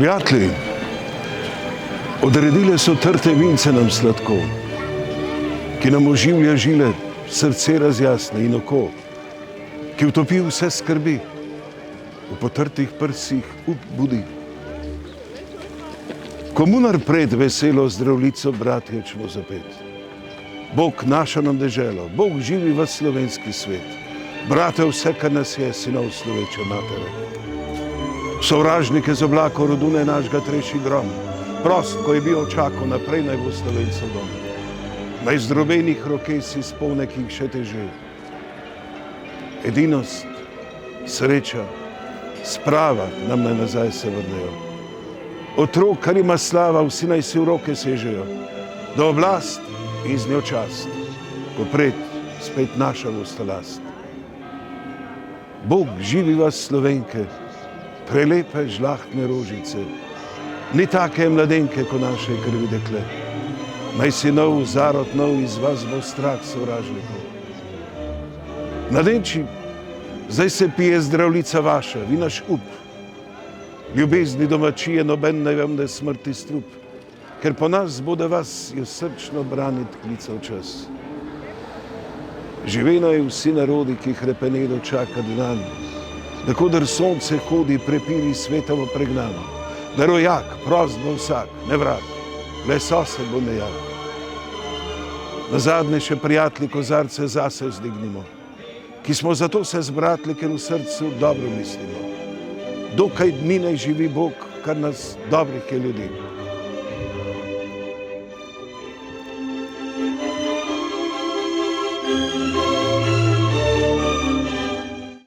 Prijatelji, odredile so trte vince nam sladko, ki nam oživlja žile, srce razjasne in oko, ki utopi vse skrbi, v potrtih prsih up budi. Komu napred veselo zdravljico bratje čmo zapet? Bog našo nam deželo, Bog živi v slovenski svet. Brate, vse, kar nas je, sinov sloveča matere. Sovražnike z oblako rodune našega treši grom. Prost, ko je bil očako, naprej naj bo Slovencov dom. Naj zdrobenih roke si spolne, ki jih še teže. Edinost, sreča, sprava nam naj nazaj se vrnejo. Otrok, kar ima slava, vsi naj si v roke sežejo. Da oblast in z njo čast, ko pred spet naša bosta last. Bog živi vas Slovenke, prelepe žlahtne rožice, ni take mladenke, ko naše krvi dekle. Naj si nov zarod nov, iz vas bo strah sovražnikov. Mladenči, zdaj se pije zdravljica vaša, vi naš up. Ljubezni domačije noben naj vam ne smrti strup, ker po nas bo, da vas jo srčno branit klical čas. Živena je vsi narodi, ki hrepenedo čaka dan, da kodr sonce hodi, prepiri svetovo pregnano, da rojak, prost bo vsak, ne vrag, le sosed bo nejak. Nazadnje še prijatelji kozarce zase vzdignimo, ki smo zato se zbratli, ker v srcu dobro mislimo. Dokaj dni naj živi Bog, kar nas dobrih je ljudi.